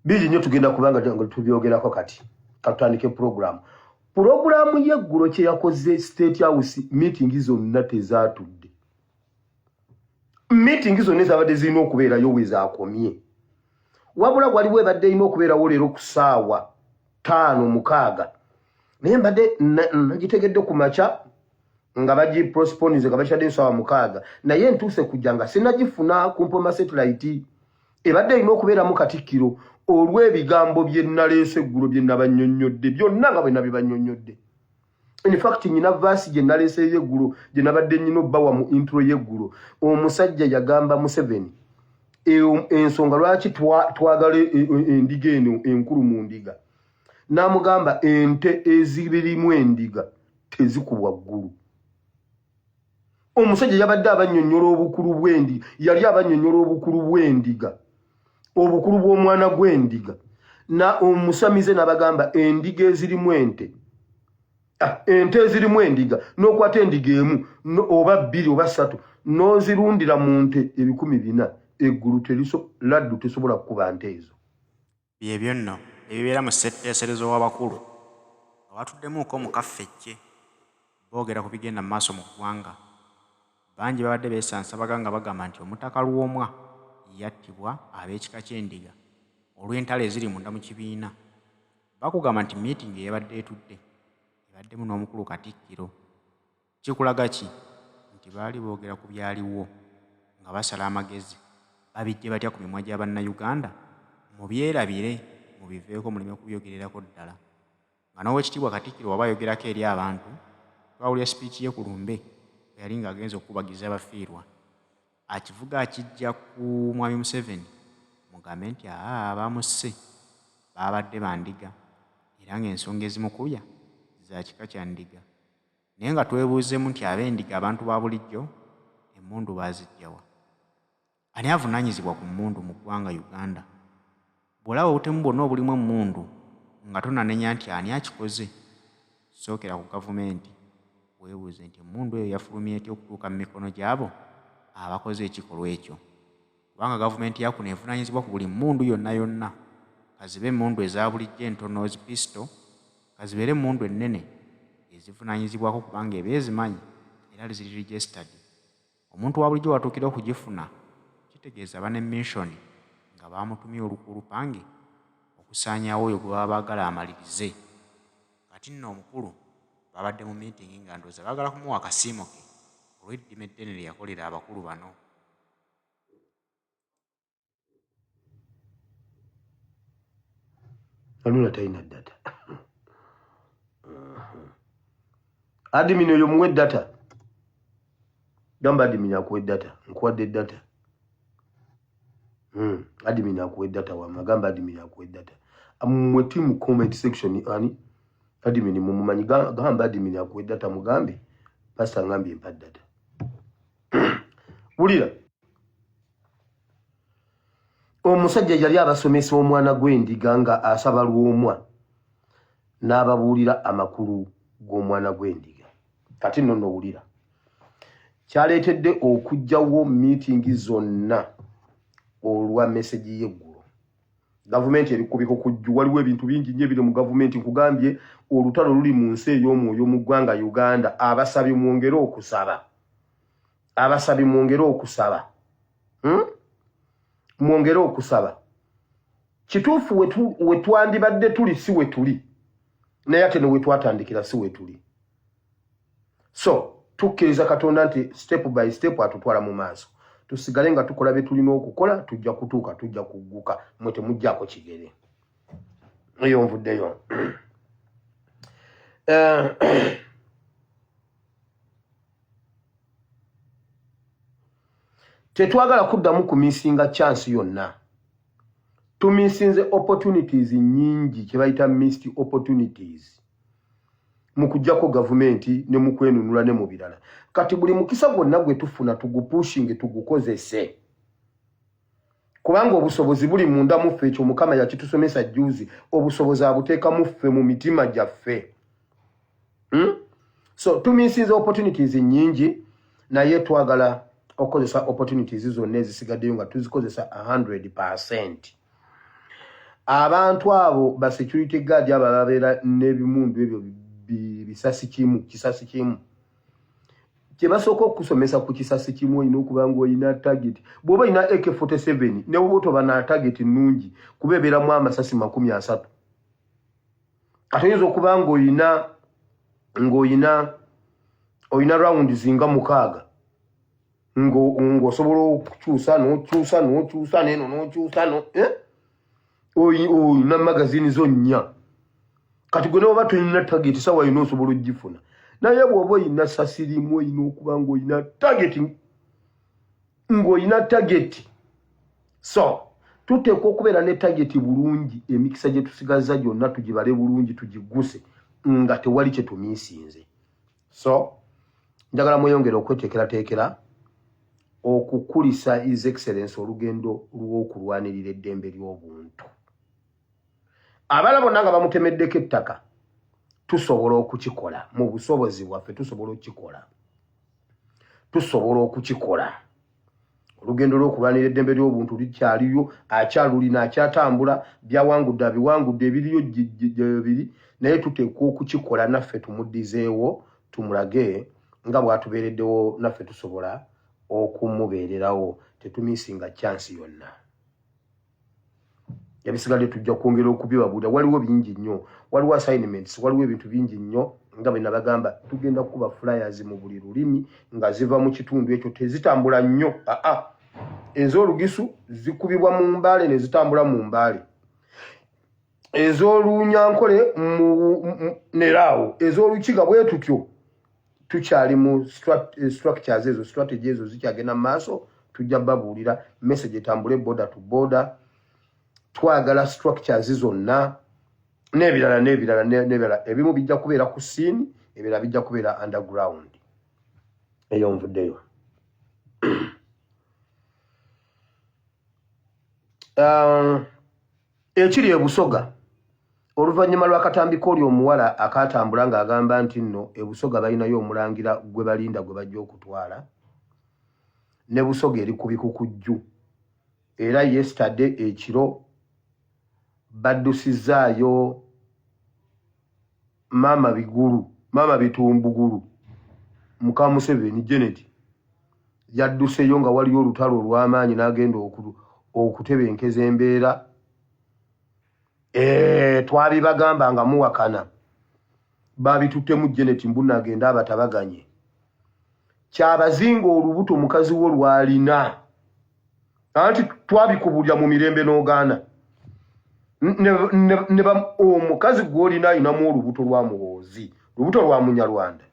biri nnyo tugenda kubanga tubyogerako kati katutandike programu y'eggulo kye yakoze State House meeting zonna tezaatudde. Meeting zonna zabadde zirina okubeerayo we zaakomye. Wabula waliwo ebadde irina okubeerawo leero ku ssaawa 5-6. Naye mbadde nagitegedde ku makya nga bagi postpone nga bakyadde ssaawa 6. Naye ntuuse kujja nga sinagifuna ku Mpoma satellite. Ebadde irina okubeeramu Katikkiro olw'ebigambo bye naleese eggulo bye nabannyonnyodde byonna nga bwe nabibannyonnyodde. In fact nyina verse gye naleese y'eggulo gye nabadde nnina obbawa mu intro y'eggulo. Omusajja yagamba Museveni ensonga lwaki twagala endiga eno enkulu mu ndiga. N'amugamba ente ezibirimu endiga tezikubwa ggulu. Omusajja yabadde abannyonnyola obukulu bw'endiga, yali abannyonnyola obukulu bw'endiga, obukulu bw'omwana gw'endiga. Na omusamize n'abagamba endiga ezirimu ente ezirimu endiga n'okwata endiga emu oba 2 oba 3 n'ozirundira mu nte 400 eggulu laddu tesobola kukuba nte ezo. Byebyo nno ebibeera mu ssetteeserezo w'abakulu nga batuddemuuko mu kaffejje boogera ku bigenda mu maaso mu ggwanga. Bangi babadde beesansa baganga bagamba nti omutaka Lwomwa yattibwa ab'ekika ky'endiga olw'entalo eziri munda mu kibiina. Bakugamba nti meeting eyabadde etudde ebaddemu n'omukulu Katikkiro. Kikulaga ki? Nti baali boogera ku byaliwo nga basala amagezi babijje batya ku mimwa gya bannayuganda mubyerabire mubiveeko muleme kubyogererako ddala. Nga n'owekitiibwa Katikkiro waba ayogerako eri abantu twawulira sipiiki ye ku lumbe yali ng'agenza okukubagiza abafiirwa. Akivuga akijja ku Mwami Museveni mugambe nti abamusse babadde bandiga era ng'ensonga ezimukubya za kika kya ndiga. Naye nga twebuuzemu nti ab'endiga abantu ba bulijjo emmundu baazijjawa. Ani avunaanyizibwa ku mmundu mu ggwanga Uganda? Bw'olaba obutemu bwonna obulimu emmundu nga tonanenya nti ani akikoze, sookera ku gavumenti weebuuze nti emmundu eyo yafulumya etya okutuuka mu mikono gy'abo abakoze ekikolwa ekyo. Kubanga gavumenti yakuno evunaanyizibwa ku buli mmundu yonna yonna. Kazibe emmundu eza bulijjo entono zipisito, kazibeere emmundu ennene ezivunaanyizibwako kubanga eba ezimanyi era ziri registered. Omuntu wa bulijjo watuukira okugifuna kitegeeza bane missioni nga baamutumye olukulupange okusaanyaawo oyo gwe baba baagala amalirize. Kati nno omukulu babadde mu meeting nga ndowooza baagala kumuwa akasiimo ke olw'eddima eddene lye yakolera abakulu bano. Anula talina data. Admin oyo muwe data. Gamba admin akuwe data. Nkuwadde data. Admin akuwe data wama. Gamba admin akuwe data. Mweti mu comment section ani. Admin mumumanyi gamba admin akuwe data mugambe. Pastor ngambi mpa data. Wulira. Omusajja yali abasomesa omwana gw'endiga nga asaba Lwomwa n'ababuulira amakulu g'omwana gw'endiga. Kati nno wulira. Kyaleetedde okujjawo meeting zonna olwa message y'eggulo. Gavumenti eri kubiko kujju, waliwo ebintu bingi nnyo biri mu gavumenti. Nkugambye olutalo luli mu nsi ey'omwoyo mu ggwanga Uganda. Abasabye mwongere okusaba. Abasabye mwongere okusaba. Mwongere okusaba. Kituufu we twandibadde tuli si we tuli. Naye ate ne we twatandikira si we tuli. So tukkiriza Katonda nti step by step atutwala mu maaso. Tusigale nga tukola bye tulina okukola, tujja kutuuka, tujja kugguka, mwe temuggyako kigere. Eyo nvuddeyo. Tetwagala kuddamu kumisinga chance yonna. Tumisinze opportunities nyingi kye bayita missed opportunities. Mukujjako gavumenti ne mukwenunula ne mu birala. Kati buli mukisa gwonna gwe tufuna tugupushinge tugukozese. Kubanga obusobozi buli munda muffe ekyo Mukama yakitusomesa juzi. Obusobozi abuteeka muffe mu mitima gyaffe. So tumisinze opportunities nyingi naye twagala okozesa opportunities zonna ezisigaddeyo nga tuzikozesa 100%. abantu abo ba security guard aba babeera n'ebimundu ebyo bisasi kimu kye basooka okusomesa ku kisasi kimu olina okuba ng'olina target. Bw'oba olina AK47 ne bw'oba toba na target nnungi kuba ebeeramu amasasi 30. Ate oyinza okuba ng'olina rawundi zinga 6 ng'osobola okukyusa n'okyusa n'eno n'okyusa oyina magazini zo 4. Kati gwe n'oba tolina target sawa yina osobola ogifuna. Naye bw'oba olina ssasi limu olina okuba ng'olina target. So tuteekwa okubeera ne target bulungi, emikisa gye tusigaza gyonna tugibale bulungi tugiguse nga tewali kye tumiisinze. So njagala mweyongere okweteekerateekera okukulisa His Excellency olugendo lw'okulwanirira eddembe ly'obuntu. Abala bonna nga bamutemeddeko ettaka tusobola okukikola mu busobozi bwaffe, tusobola okukikola. Olugendo lw'okulwanirira eddembe ly'obuntu likyaliyo, akyalulina, akyatambula, byawangudde abiwangudde, ebiriyo biri, naye tuteekwa okukikola naffe tumuddizeewo, tumulage nga bw'atubeereddewo naffe tusobola okumubeererawo, tetumiisinga chance yonna. Ebisigadde tujja kwongera okubibabuulira. Waliwo bingi nnyo, waliwo assignments, waliwo ebintu bingi nnyo nga bwe nabagamba. Tugenda kuba flyers mu buli lulimi nga ziva mu kitundu ekyo, tezitambula nnyo. Ez'Olugisu zikubibwa mu Mbaale ne zitambula mu Mbaale, ez'Olunyankole neraawo, ez'Olukiga bwe tutyo. Tukyali mu structures ezo, strategy ezo zikyagenda mu maaso, tujja babuulira message etambule border to border. Twagala structures zonna n'ebirala. Ebimu bijja kubeera ku scene, ebirala bijja kubeera underground. Eyo nvuddeyo. Ekiri e Busoga, oluvannyuma lw'akatambi k'oli omuwala akatambula ng'agamba nti nno e Busoga balinayo omulangira gwe balinda gwe bajja okutwala, ne Busoga eri ku bikukujju. Era yesterday ekiro baddusizaayo Mama Bitumbugulu, muka Museveni Janet yadduseyo nga waliyo olutalo olw'amaanyi n'agenda okutebenkeza embeera. Twabibagamba nga muwakana, babituttemu Janet Mbuna agenda abatabaganye. Kyabazinga olubuto mukazi wo lwalina, anti twabikubulya mu mirembe n'ogaana. Omukazi gw'olina ayinamu olubuto lwa muhoozi, lubuto lwa Munyarwanda.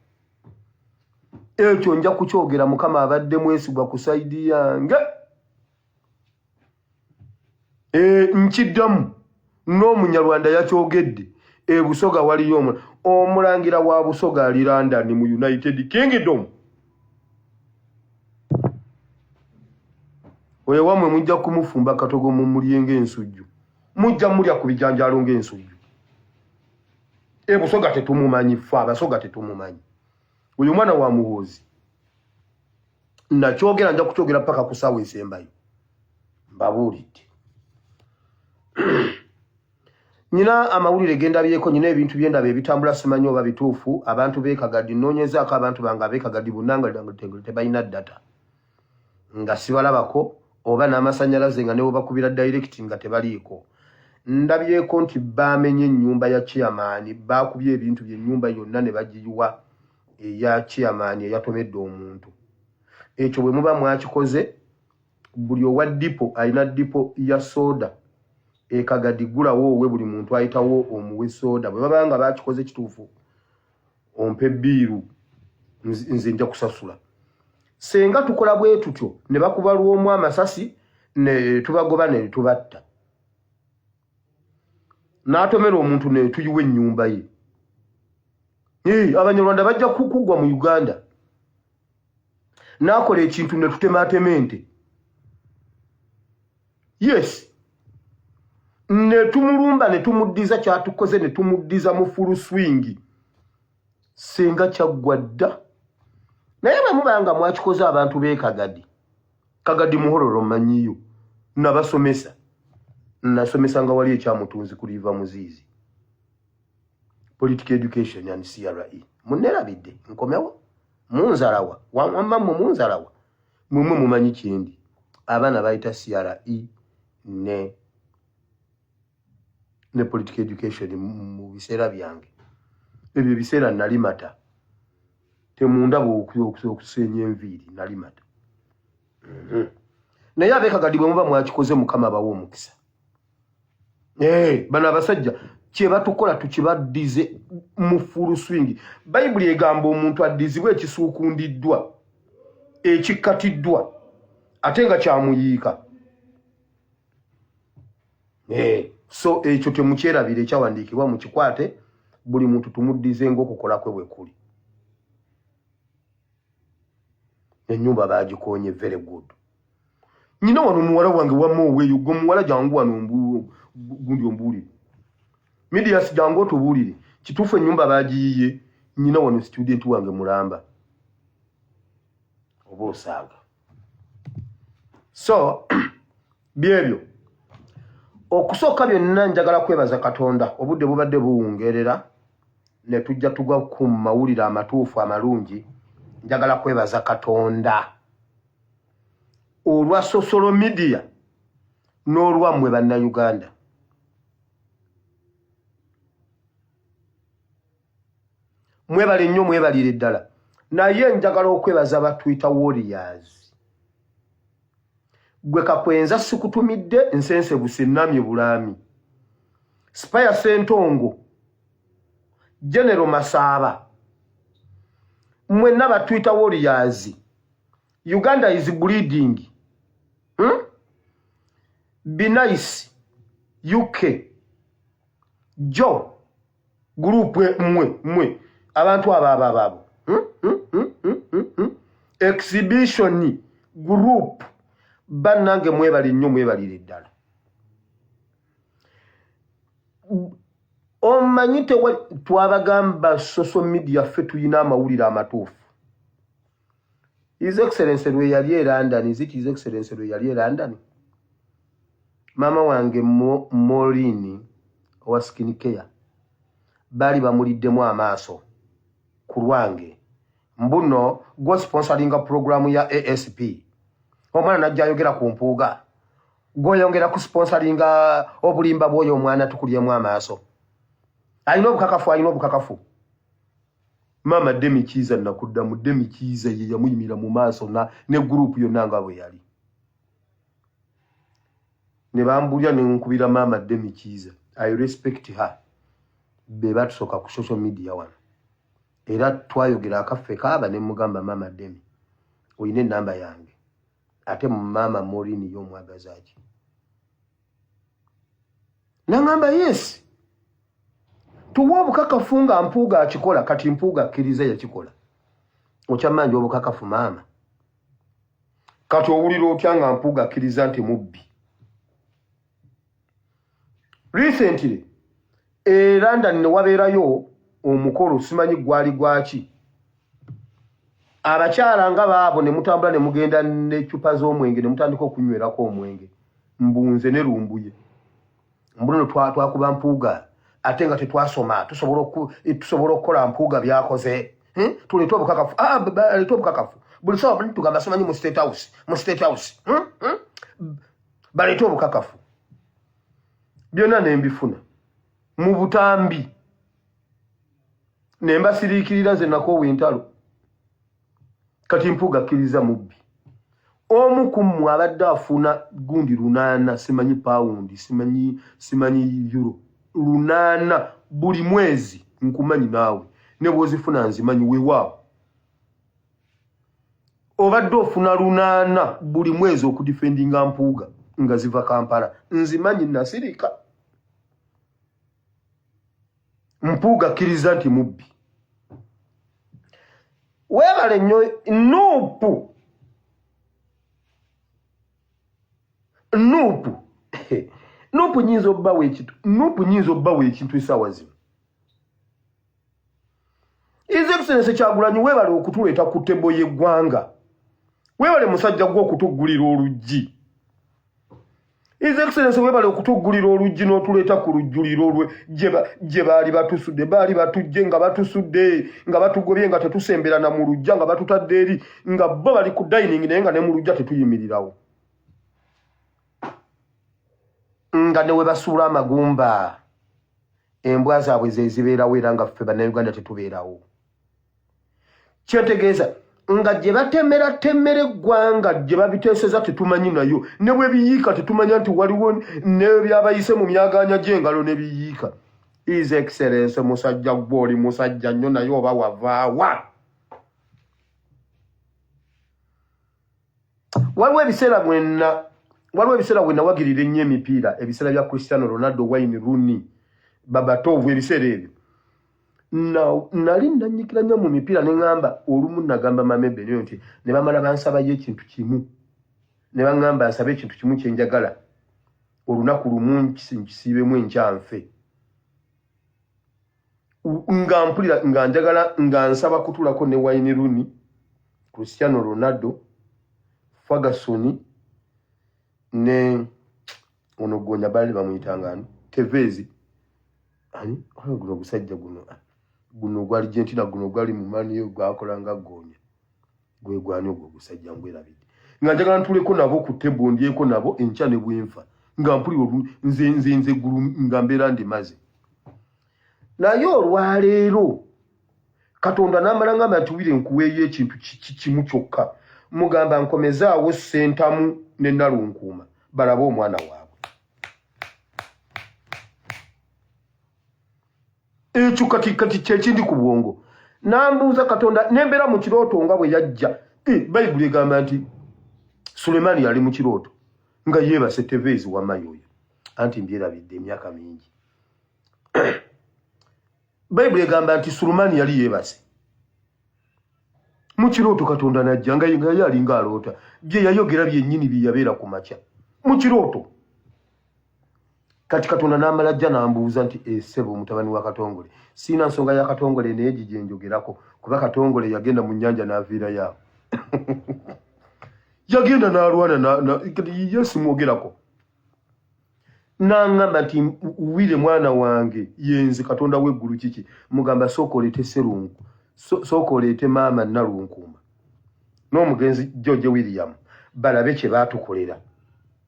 Ekyo nja kukyogera, Mukama abadde mwesigwa ku saidi yange. Nkiddamu n'Omunyarwanda yakyogedde. E Busoga waliyo omulangira wa Busoga ali London mu United Kingdom. Oyo wamwe mujja kumufumba katogo mu mulyenga ensujju, mujja mulya ku bijanjalo ng'ensujju. E Busoga tetumumanyi, ffe Abasoga tetumumanyi. Oyo mwana wa muhoozi nakyogera, nja kukyogera paka ku ssaawa esembayo, mbabuulidde. Nyina amawulire gendabyeko, nyina ebintu byendaba ebitambula, simanyi oba bituufu. Abantu beekagadi nnoonyezaako abantu bange abeekagadi bonna nga tebalina data, nga sibalabako, oba n'amasannyalaze nga ne bakubira direct nga tebaliiko. Ndabyeko nti baamenye ennyumba ya chairman, baakubye ebintu by'ennyumba yonna ne bagiyiwa eya chairman eyatomedde omuntu. Ekyo bwe muba mwakikoze, buli owa dipo alina dipo ya soda ekagadi gulawo owe buli muntu ayitawo omuwe soda. Bwe baba nga bakikoze kituufu, ompe bbiiru, nze nja kusasula. Senga tukola bwe tutyo ne bakuba lw'omu amasasi ne tubagoba ne tubatta, n'atomera omuntu ne tuyiwa ennyumba ye. Abanyarwanda bajja kukugwa mu Uganda, n'akola ekintu ne tutemaatemente. Yes, ne tumulumba ne tumuddiza kyatukoze ne tumuddiza mu full swing. Senga kyaggwa dda. Naye bamubanga mwakikoze abantu beekagadi, kagadi muhororo manyiyo, nabasomesa. nasomesanga wali ekyamutunzi kuliva muzizi political education and CRE munerabidde nkomewo munzalawa wamamwe munzalawa mumwe mumanyi kindi abaana bayita CRE ne political education mu biseera byange ebyo biseera nali mata temundaba okusenya enviiri nali mata naye abekagadi bwe muba mwakikoze mukama bawo omukisa bano abasajja kye batukola tukibaddize mu full swing. Bayibuli egamba omuntu addizibwa ekisuukundiddwa ekikkatiddwa ate nga kyamuyiika. So ekyo temukyerabire ekyawandiikibwa mukikwate buli muntu tumuddize ng'okukola kwe bwe kuli. Ennyumba baagikoonye very good. Nyina wano muwala wange wamma oweeyo gwe muwala jangu wano gundi ombuulire. Medias jangu otubuulire kituufu ennyumba baagiyiye nyina wano student wange mulamba oba osaaga. So byebyo okusooka byonna njagala kwebaza Katonda obudde bubadde buwungerera ne tujja tugwa ku mawulire amatuufu amalungi. Njagala kwebaza Katonda olwa social media n'olwammwe bannayuganda. Mwebale nnyo mwebalire ddala. Naye njagala okwebaza ba Twitter warriors. Gwe kakwenza sikutumidde nsense busennamye bulaami. Spire Sentongo, General Masaba, mwenna ba Twitter warriors. Uganda is bleeding. Be nice. UK. Joe. Group mwe. Abantu ababo. Exhibition group. Banange mwebali nnyo mwebalire ddala. Omanyite twabagamba social media ffe tuyina amawulire amatuufu. His Excellency lwe yali e London, is it His Excellency lwe yali e London? Mama wange Morini owa skin care bali bamuliddemu amaaso ku lwange. Mbuno go sponsoringa programu ya ASP. Omwana najja ayogera ku Mpuuga. Goyongera ku sponsoringa obulimba bw'oyo omwana tukulyemu amaaso. Alina obukakafu. Mama Demi Kiza nakuddamu Demi Kiza ye yamuyimira mu maaso ne group yonna nga bwe yali. Ne bambulya ne nkubira Mama Demi Kiza. I respect her. Be batusoka ku social media wano. Era twayogera akaffe kaaba ne mugamba Mama Demi. Oyine namba yange. Ate Mama Morini y'omwagazaaki. Nangamba yes. Tuwa obukakafu nga Mpuuga akikola kati Mpuuga akkiriza yakikola. Okyamanja obukakafu maama. Kati owulira otya nga Mpuuga akkiriza nti mubbi. Recently, London ne wabeerayo omukolo simanyi gwali gwaki. Abakyala nga baabo ne mutambula ne mugenda n'eccupa z'omwenge ne mutandika okunywerako omwenge. Mbunze ne lumbuye. Mbuno twakuba Mpuuga. Ate nga tetwasoma tusobola okukola Mpuuga byakoze. Tuleeta obukakafu. Leeta obukakafu. Buli sawa tugamba simanyi mu State House. Baleeta obukakafu. Byonna ne mbifuna. Mu butambi. Ne mbasiriikirira ze nakoowa entalo. Kati Mpuuga akkiriza mubbi. Omu ku mmwe abadde afuna gundi 8 simanyi paundi simanyi euro 8 buli mwezi nkumanyi naawe ne bwozifuna nzimanyi weewaawo. Obadde ofuna 8 buli mwezi okudifendinga Mpuuga nga ziva Kampala nzimanyi nasirika. Mpuuga akkiriza nti mubbi. Weebale nnyo Nuupu. Nuupu nyinza obbawo ekintu essaawa zino. His Excellency Kyagulanyi weebale okutuleeta ku ttebo y'eggwanga. Weebale musajja gw'okutuggulira oluggi. His Excellency webale okutugulira oluggi n'otuleeta ku lujjuliro lwe gye baali batusudde baali batujje nga batusudde nga batugobye nga tetusemberana mu lujja nga batutadde eri nga bo bali ku dining naye nga ne mu lujja tetuyimirirawo nga ne we basuula amagumba embwa zaabwe ze zibeerawo era nga ffe bannayuganda tetubeerawo kyetegeeza nga gye batemera temmere eggwanga gye babiteeseza tetumanyi nayo ne bwe biyiika tetumanya nti waliwo ne byabayise mu myaganya gy'engalo ne biyiika. His Excellency musajja gw'oli musajja nnyo naye oba wavaawa. Waliwo ebiseera bwenna wagirira ennyo emipiira ebiseera bya Cristiano Ronaldo, Wayne Rooney, Babatovu ebiseera ebyo. Nali nanyikira nnyo mu mipiira ne ngamba olumu nagamba mamebe nyo nti ne bamala bansabayo ekintu kimu ne bangamba nsabe ekintu kimu kye njagala olunaku lumu nkisiibemu enkyanfe nga mpulira nga njagala nga nsaba kutulako ne Wayne Rooney, Cristiano Ronaldo, Ferguson ne ono gonya bali bamuyitangano Tevez ani guno gusajja guno gwali Argentina guno gwali mu mani gwakolanga gonya gwe gwani ogwo gusajja ngwerabidde nga njagala ntuleko nabo ku table ndieko nabo enkya ne bwenfa nga mpuli nze gulu nga mbeera ndi maze naye olwaleero Katonda n'amala ngamba nti nkuweeyo ekintu kimu kyokka mugamba nkomezaawo Ssentamu ne Nalunkuuma balaba omwana waabwe. Ekyo kati kyekindi ku bwongo nambuuza Katonda nembeera mu kirooto nga bwe yajja Bayibuli egamba nti Sulemaani yali mu kirooto nga yeebase Tevez wamayoyo anti mbyerabidde emyaka mingi. Bayibuli egamba nti Sulemaani yali yeebase mu kirooto Katonda najja nga yali ng'aloota bye yayogera byennyini bye yabeera ku makya mu kirooto. Kati Katonda n'amala ajja n'ambuuza nti ssebo mutabani wa Katongole siina nsonga ya Katongole naye gye njogerako kuba Katongole yagenda mu nnyanja n'aviira yawo yagenda n'alwana Yesu mwogerako n'aŋŋamba nti wire mwana wange yenze Katonda w'eggulu kiki mugamba sooka oleete Sserungu sooka oleete maama Nalunkuuma n'omugenzi George William balabe kye baatukolera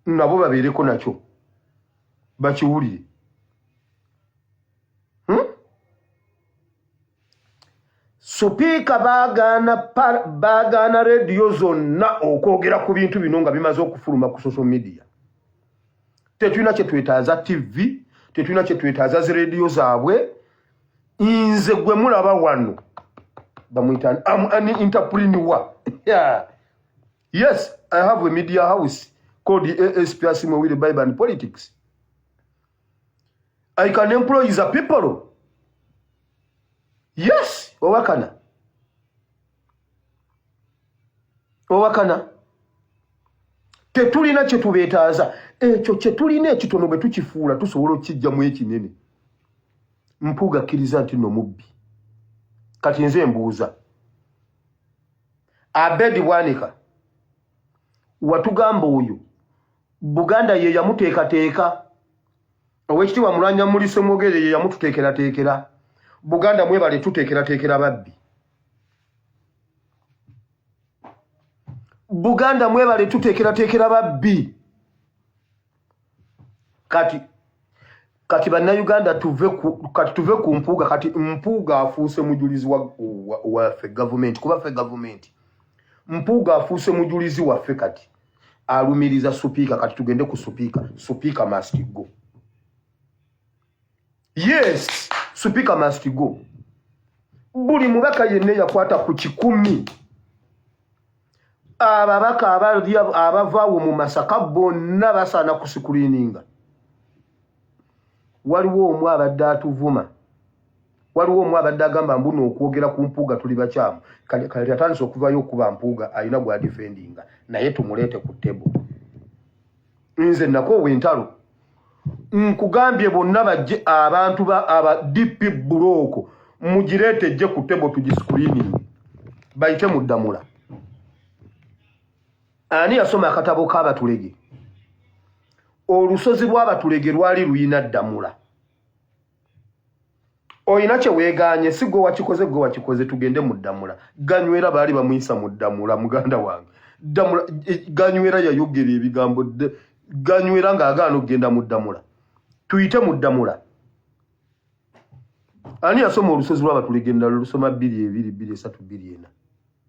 nabo babeereko nakyo bakiwulire. Supiika baagaana rediyo zonna okwogera ku bintu bino nga bimaze okufuluma ku social media. Tetulina kye twetaaza TV, tetulina kye twetaaza zi rediyo zaabwe. Nze gwe mulaba wano bamuyita an entrepreneur. Yeah. Yes, I have a media house called the ASP Asimowire Bible and Politics. I can employ the people. Yes, owakana. Tetulina kye tubeetaaza. Ekyo kye tulina ekitono bwe tukifuula tusobola okukijjamu ekinene. Mpuuga akkiriza nti nno mubbi. Kati nze mbuuza. Abedi Bwanika watugamba oyo Buganda ye yamuteekateeka. Owekitiibwa Mulwanya Mulise Mwogere ye yamututeekerateekera. Buganda mwebale tuteekerateekera babbi. Buganda mwebale tuteekerateekera babbi. Kati bannayuganda tuve ku Mpuuga. Kati Mpuuga afuuse mujulizi waffe government kuba ffe government. Mpuuga afuuse mujulizi waffe kati alumiriza supiika. Kati tugende ku supiika. Supiika must go. Yes, Speaker must go. Buli mubaka yenna yakwata ku 10. Ababaka abavaawo mu Masaka bonna basaana ku screeninga. Waliwo omu abadde atuvuma. Waliwo omu abadde agamba mbuno okwogera ku Mpuuga tuli bakyamu. Kati atandise okuvayo okuba Mpuuga alina gwa defendinga. Naye tumuleete ku table. Nze nakoowa entalo. Nkugambye bonna bajje abantu aba DP Buloko mugirete je ku table tugiscreening bayite muddamula. Ani yasoma akatabo k'abatulege olusozi lw'abatulege lwali luyina Ddamula. Oyina kye weeganye si gwe wakikoze tugende mu Ddamula. Ganywera baali bamuyisa mu Ddamula muganda wange. Ddamula Ganywera yayogera ebigambo Ganywera ng'agaana okugenda mu Ddamula. Tuyite mu Ddamula. Ani yasoma olusozi lw'abatulege ndala lusoma 2:2:3:4.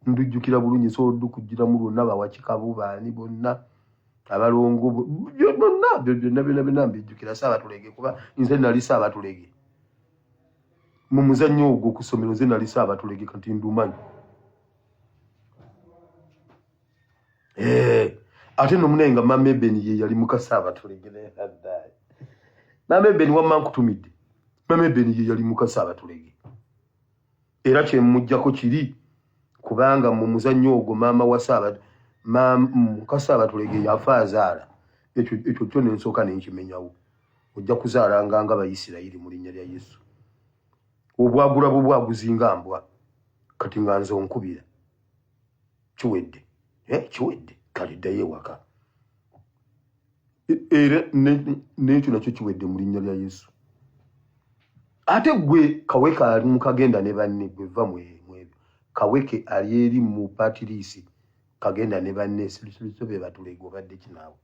Ndujjukira bulungi so okugira mu lwonna bawakikabu baani bonna abalongo bonna mbijjukira Saabatulege kuba nze nali Saabatulege. Mu muzannyo ogwo okusomero nze nali Saabatulege kati ndumanyi. Ate nomunenga Mama Eben ye yali muka Saabatulege ne haddaye. Mama Eben wamma nkutumidde. Mama Eben ye yali muka Saabatulege. Era kye mujjako kiri kubanga mu muzannyo ogwo maama wa muka Saabatulege yafa azaala. Ekyo kyo nensooka nenkimenyawo. Ojja kuzaala nga Abayisirayiri mu linnya lya Yesu. Obwagula bwaguzinga mbwa kati nga nze onkubira. Kiwedde. Kiwedde. Kale ddayo ewaka. Era n'ekyo nakyo kiwedde mu linnya lya Yesu. Ate gwe Kaweke ali mu kagenda ne banne gwe va mu ebyo. Kaweke ali eri mu patirisi kagenda ne banne siriso be batulege obadde kinaawe.